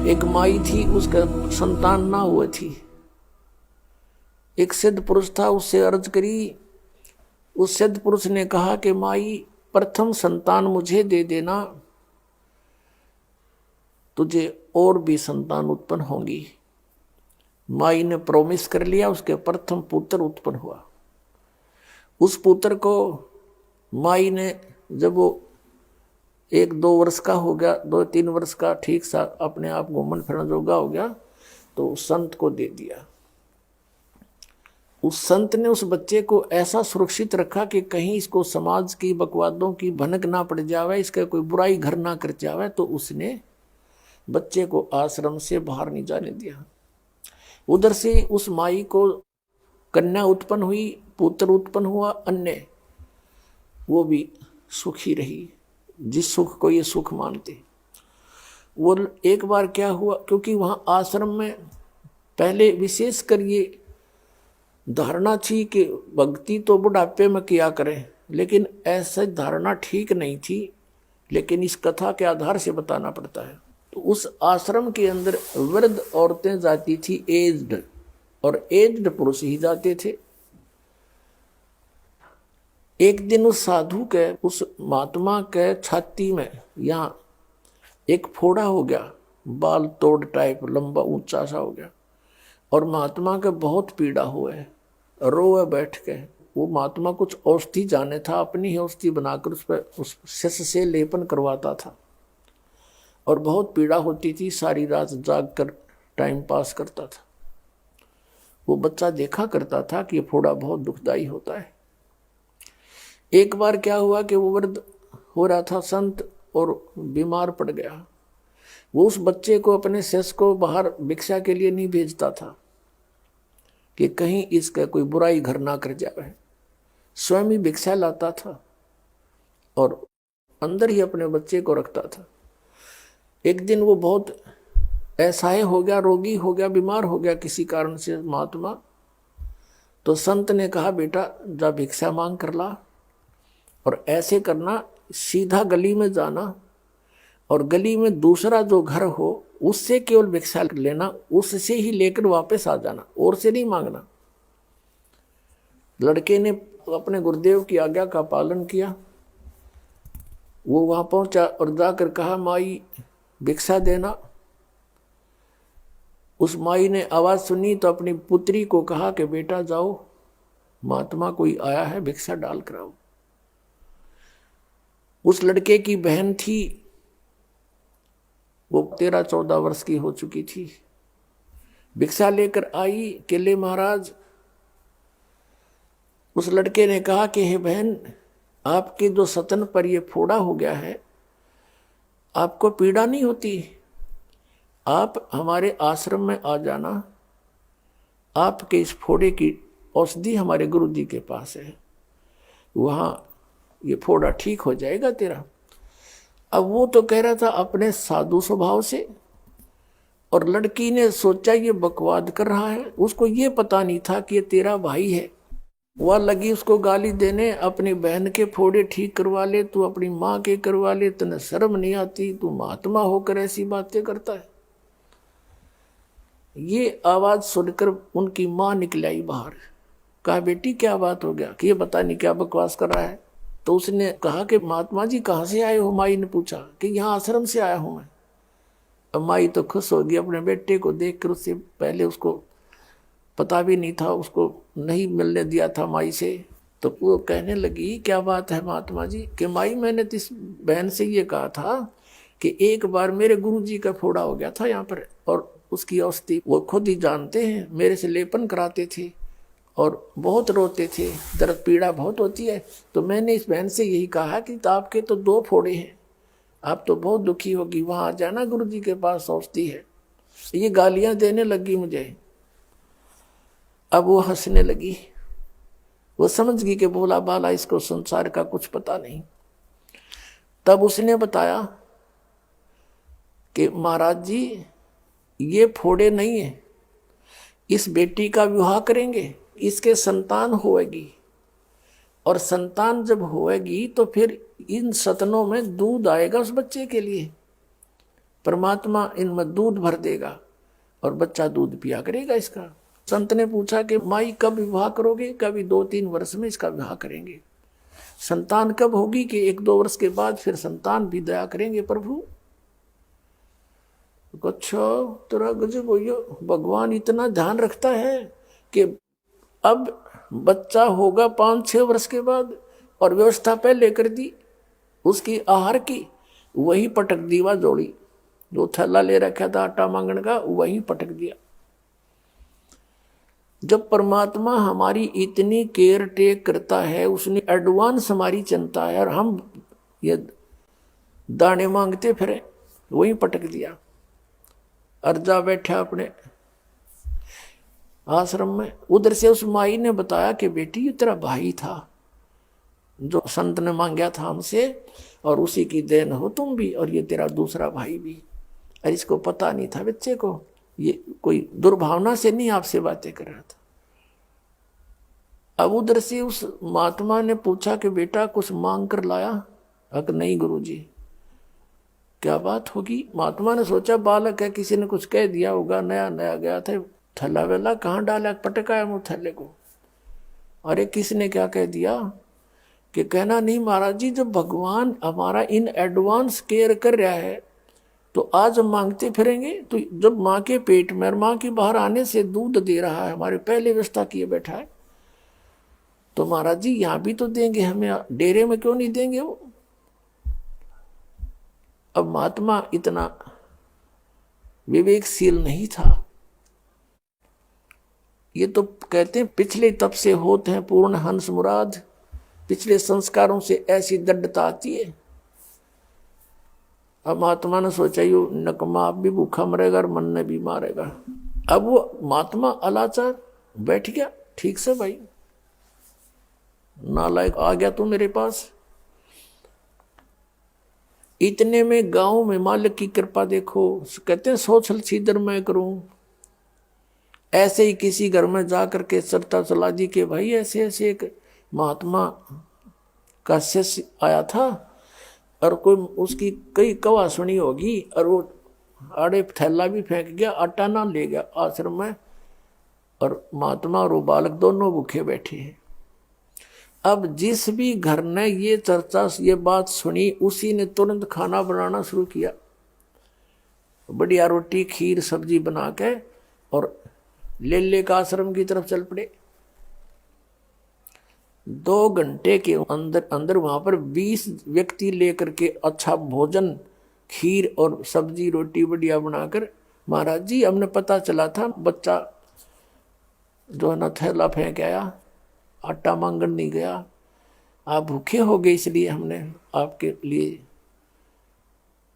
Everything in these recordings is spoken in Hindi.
एक माई थी, उसका संतान ना हुए थी। एक सिद्ध पुरुष था, उससे अर्ज करी। उस सिद्ध पुरुष ने कहा कि माई प्रथम संतान मुझे दे देना, तुझे और भी संतान उत्पन्न होंगी। माई ने प्रॉमिस कर लिया, उसके प्रथम पुत्र उत्पन्न हुआ। उस पुत्र को माई ने जब वो 1-2 वर्ष का हो गया, 2-3 वर्ष का ठीक सा अपने आप घूमन फिरना जोगा हो गया, तो उस संत को दे दिया। उस संत ने उस बच्चे को ऐसा सुरक्षित रखा कि कहीं इसको समाज की बकवादों की भनक ना पड़ जावे, इसका कोई बुराई घर ना कर जावे, तो उसने बच्चे को आश्रम से बाहर नहीं जाने दिया। उधर से उस माई को कन्या उत्पन्न हुई, पुत्र उत्पन्न हुआ, अन्य वो भी सुखी रही, जिस सुख को ये सुख मानते। वो एक बार क्या हुआ, क्योंकि वहां आश्रम में पहले विशेष कर ये धारणा थी कि भक्ति तो बुढ़ापे में किया करें, लेकिन ऐसा धारणा ठीक नहीं थी। लेकिन इस कथा के आधार से बताना पड़ता है। तो उस आश्रम के अंदर वृद्ध औरतें जाती थी, एज्ड, और एज्ड पुरुष ही जाते थे। एक दिन उस साधु के, उस महात्मा के छाती में यहाँ एक फोड़ा हो गया, बाल तोड़ टाइप लंबा ऊंचा सा हो गया, और महात्मा के बहुत पीड़ा हुए, रोए बैठ के। वो महात्मा कुछ औषधि जाने था, अपनी ही औषधि बनाकर उस पर उस शिष्य से लेपन करवाता था, और बहुत पीड़ा होती थी, सारी रात जाग कर टाइम पास करता था। वो बच्चा देखा करता था कि ये फोड़ा बहुत दुखदाई होता है। एक बार क्या हुआ कि वो वृद्ध हो रहा था संत, और बीमार पड़ गया। वो उस बच्चे को, अपने शिष्य को बाहर भिक्षा के लिए नहीं भेजता था कि कहीं इसका कोई बुराई घर ना कर जाए। स्वयं ही भिक्षा लाता था और अंदर ही अपने बच्चे को रखता था। एक दिन वो बहुत असहाय हो गया, रोगी हो गया, बीमार हो गया किसी कारण से महात्मा। तो संत ने कहा, बेटा जा भिक्षा मांग कर ला, और ऐसे करना, सीधा गली में जाना, और गली में दूसरा जो घर हो उससे केवल भिक्षा लेना, उससे ही लेकर वापस आ जाना, और से नहीं मांगना। लड़के ने अपने गुरुदेव की आज्ञा का पालन किया। वो वहां पहुंचा और जाकर कहा, माई भिक्षा देना। उस माई ने आवाज सुनी तो अपनी पुत्री को कहा कि बेटा जाओ, महात्मा कोई आया है, भिक्षा डाल कर आओ। उस लड़के की बहन थी, वो 13-14 वर्ष की हो चुकी थी, भिक्षा लेकर आई। केले महाराज, उस लड़के ने कहा कि हे बहन, आपके जो सतन पर ये फोड़ा हो गया है, आपको पीड़ा नहीं होती? आप हमारे आश्रम में आ जाना, आपके इस फोड़े की औषधि हमारे गुरु जी के पास है, वहां ये फोड़ा ठीक हो जाएगा तेरा। अब वो तो कह रहा था अपने साधु स्वभाव से, और लड़की ने सोचा ये बकवाद कर रहा है। उसको ये पता नहीं था कि ये तेरा भाई है। वह लगी उसको गाली देने, अपनी बहन के फोड़े ठीक करवा ले, तू अपनी माँ के करवा ले, तुझे शर्म नहीं आती, तू महात्मा होकर ऐसी बातें करता है। ये आवाज सुनकर उनकी माँ निकल आई बाहर। कहा, बेटी क्या बात हो गया कि ये पता नहीं क्या बकवास कर रहा है। तो उसने कहा कि महात्मा जी कहाँ से आए हो? माई ने पूछा कि यहाँ आश्रम से आया हूं मैं। अब माई तो खुश हो गई अपने बेटे को देखकर। उससे पहले उसको पता भी नहीं था, उसको नहीं मिलने दिया था माई से। तो वो कहने लगी, क्या बात है महात्मा जी? कि माई मैंने तो इस बहन से ये कहा था कि एक बार मेरे गुरु जी का फोड़ा हो गया था यहाँ पर, और उसकी औषधि वो खुद ही जानते हैं, मेरे से लेपन कराते थे और बहुत रोते थे, दर्द पीड़ा बहुत होती है। तो मैंने इस बहन से यही कहा कि तो आपके तो 2 फोड़े हैं, आप तो बहुत दुखी होगी, वहां आ जाना, गुरु जी के पास औषधि है। ये गालियां देने लगी मुझे। अब वो हंसने लगी, वो समझ गई कि बोला बाला इसको संसार का कुछ पता नहीं। तब उसने बताया कि महाराज जी ये फोड़े नहीं है, इस बेटी का विवाह करेंगे, इसके संतान होएगी, और संतान जब होएगी तो फिर इन सतनों में दूध आएगा उस बच्चे के लिए। परमात्मा इनमें दूध भर देगा और बच्चा दूध पिया करेगा इसका। संत ने पूछा कि माई कब विवाह करोगे? कभी 2-3 वर्ष में इसका विवाह करेंगे। संतान कब होगी? कि 1-2 वर्ष के बाद फिर संतान भी दया करेंगे प्रभु। अच्छा तेरा गजब हो, भगवान इतना ध्यान रखता है कि अब बच्चा होगा 5-6 वर्ष के बाद और व्यवस्था पहले कर दी उसकी आहार की, वही पटक दीवा जोड़ी, जो थैला ले रखा था आटा मांगने का वही पटक दिया। जब परमात्मा हमारी इतनी केयर टेक करता है, उसने एडवांस हमारी चिंता है और हम ये दाने मांगते फिरे, वही पटक दिया। अर्जा बैठा अपने आश्रम में, उधर से उस माई ने बताया कि बेटी ये तेरा भाई था जो संत ने मांगा था हमसे और उसी की देन हो तुम भी और ये तेरा दूसरा भाई भी। और इसको पता नहीं था बच्चे को, ये कोई दुर्भावना से नहीं आपसे बातें कर रहा था। अब उधर से उस महात्मा ने पूछा कि बेटा कुछ मांग कर लाया? अगर नहीं गुरुजी। क्या बात होगी? महात्मा ने सोचा बालक है, किसी ने कुछ कह दिया होगा, नया नया गया था, थैला वेला कहाँ डाला, पटकाया मुँह थैले को। अरे किसने क्या कह दिया? कि कहना नहीं महाराज जी, जब भगवान हमारा इन एडवांस केयर कर रहा है तो आज हम मांगते फिरेंगे? तो जब माँ के पेट में और माँ के बाहर आने से दूध दे रहा है, हमारे पहले व्यवस्था किए बैठा है, तो महाराज जी यहाँ भी तो देंगे हमें, डेरे में क्यों नहीं देंगे वो? अब महात्मा इतना विवेकशील नहीं था। ये तो कहते हैं पिछले तप से होते हैं पूर्ण हंस मुराद, पिछले संस्कारों से ऐसी दृढ़ता आती है। अब महात्मा ने सोचा यू नकमा आप भी भूखा मरेगा और मन ने भी मारेगा। अब वो महात्मा अलाचार बैठ गया, ठीक से भाई नालायक आ गया तू मेरे पास। इतने में गांव में मालिक की कृपा देखो, कहते हैं सोचल सीधर मैं करूं। ऐसे ही किसी घर में जाकर के चर्चा चला दी कि भाई ऐसे ऐसे एक महात्मा का शिष्य आया था और कोई उसकी कई कवा सुनी होगी और वो आड़े थैला भी फेंक गया, आटा ना ले गया आश्रम में, और महात्मा और वो बालक दोनों भूखे बैठे हैं। अब जिस भी घर ने ये चर्चा ये बात सुनी उसी ने तुरंत खाना बनाना शुरू किया, बढ़िया रोटी खीर सब्जी बना के, और ले का आश्रम की तरफ चल पड़े। 2 घंटे के अंदर अंदर वहां पर 20 व्यक्ति लेकर के अच्छा भोजन खीर और सब्जी रोटी बढ़िया बनाकर, महाराज जी हमने पता चला था बच्चा जो है ना थैला फेंक आया, आटा मांगन नहीं गया, आप भूखे हो गए इसलिए हमने आपके लिए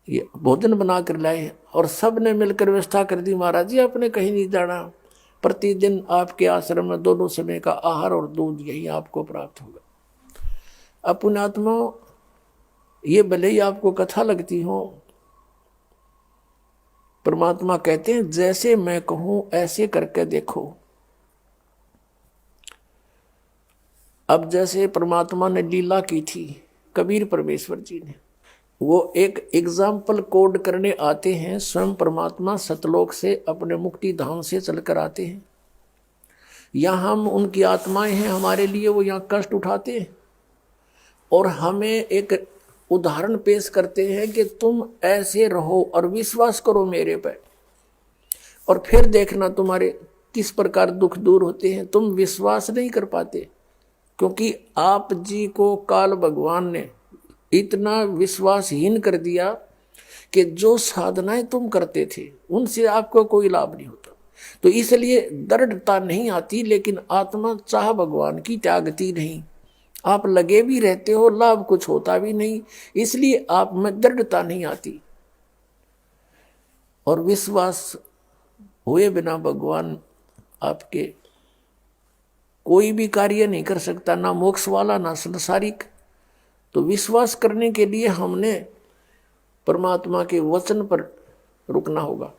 ये भोजन बना कर लाए और सब ने मिलकर व्यवस्था कर दी। महाराज जी आपने कहीं नहीं जाना, प्रतिदिन आपके आश्रम में दोनों समय का आहार और दूध यही आपको प्राप्त होगा। अपने आत्मा ये भले ही आपको कथा लगती हो, परमात्मा कहते हैं जैसे मैं कहूं ऐसे करके देखो। अब जैसे परमात्मा ने लीला की थी कबीर परमेश्वर जी ने, वो एक एग्जाम्पल कोड करने आते हैं। स्वयं परमात्मा सतलोक से अपने मुक्ति धाम से चलकर आते हैं, यहाँ हम उनकी आत्माएं हैं हमारे लिए, वो यहाँ कष्ट उठाते हैं और हमें एक उदाहरण पेश करते हैं कि तुम ऐसे रहो और विश्वास करो मेरे पे, और फिर देखना तुम्हारे किस प्रकार दुख दूर होते हैं। तुम विश्वास नहीं कर पाते क्योंकि आप जी को काल भगवान ने इतना विश्वासहीन कर दिया कि जो साधनाएं तुम करते थे उनसे आपको कोई लाभ नहीं होता। तो इसलिए दृढ़ता नहीं आती, लेकिन आत्मा चाह भगवान की त्यागती नहीं। आप लगे भी रहते हो, लाभ कुछ होता भी नहीं, इसलिए आप में दृढ़ता नहीं आती। और विश्वास हुए बिना भगवान आपके कोई भी कार्य नहीं कर सकता, ना मोक्ष वाला ना संसारिक। तो विश्वास करने के लिए हमने परमात्मा के वचन पर रुकना होगा।